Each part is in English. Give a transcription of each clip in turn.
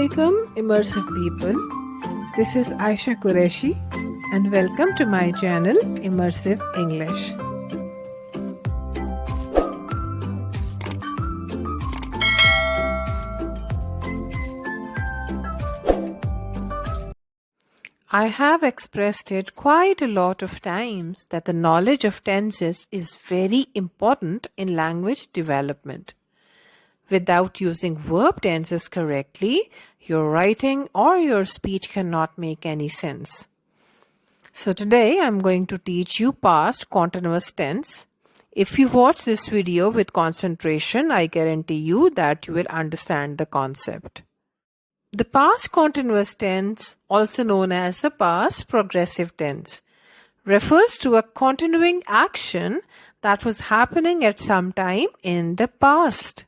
Assalamualaikum, immersive people. This is Aisha Qureshi and welcome to my channel Immersive English. I have expressed it quite a lot of times that the knowledge of tenses is very important in language development. Without using verb tenses correctly, your writing or your speech cannot make any sense. So today I'm going to teach you past continuous tense. If you watch this video with concentration, I guarantee you that you will understand the concept. The past continuous tense, also known as the past progressive tense, refers to a continuing action that was happening at some time in the past.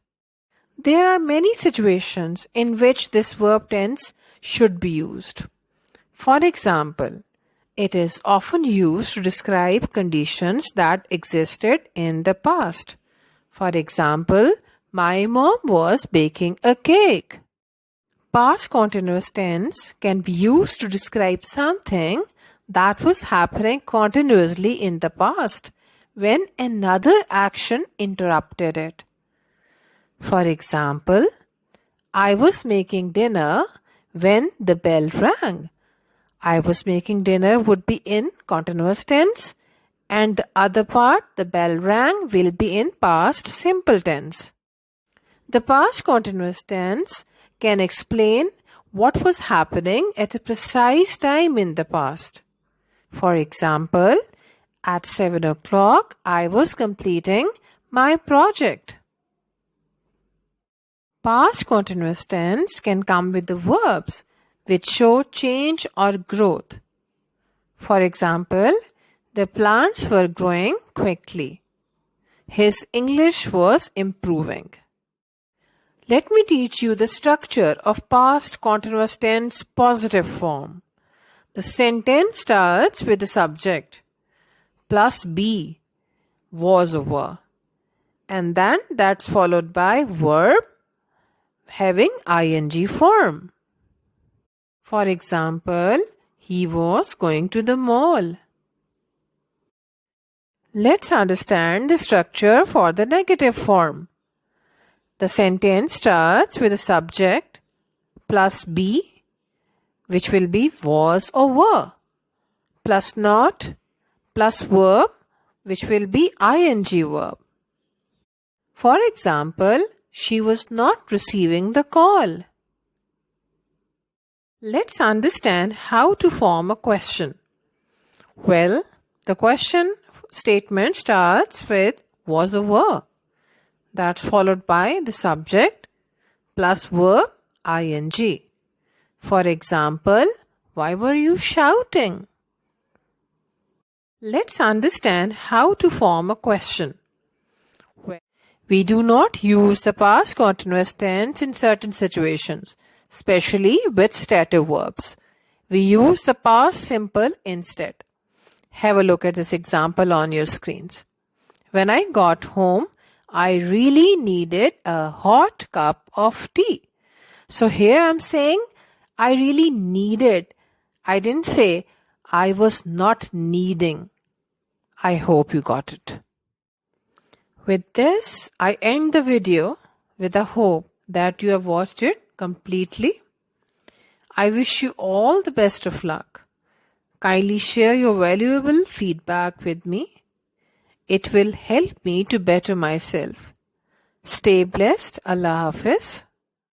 There are many situations in which this verb tense should be used. For example, it is often used to describe conditions that existed in the past. For example, my mom was baking a cake. Past continuous tense can be used to describe something that was happening continuously in the past when another action interrupted it. For example, I was making dinner when the bell rang. I was making dinner would be in continuous tense, and the other part, the bell rang, will be in past simple tense. The past continuous tense can explain what was happening at a precise time in the past. For example, at 7 o'clock, I was completing my project. Past continuous tense can come with the verbs which show change or growth. For example, the plants were growing quickly. His English was improving. Let me teach you the structure of past continuous tense positive form. The sentence starts with the subject plus be, was over, and then that's followed by verb having ing form. For example, he was going to the mall. Let's understand the structure for the negative form. The sentence starts with a subject plus be, which will be was or were, plus not, plus verb, which will be ing verb. For example, she was not receiving the call. Let's understand how to form a question. Well, the question statement starts with was or were. That's followed by the subject plus verb ing. For example, why were you shouting? Let's understand how to form a question. We do not use the past continuous tense in certain situations, especially with stative verbs. We use the past simple instead. Have a look at this example on your screens. When I got home, I really needed a hot cup of tea. So here I'm saying I really needed. I didn't say I was not needing. I hope you got it. With this, I end the video with the hope that you have watched it completely. I wish you all the best of luck. Kindly share your valuable feedback with me. It will help me to better myself. Stay blessed. Allah Hafiz.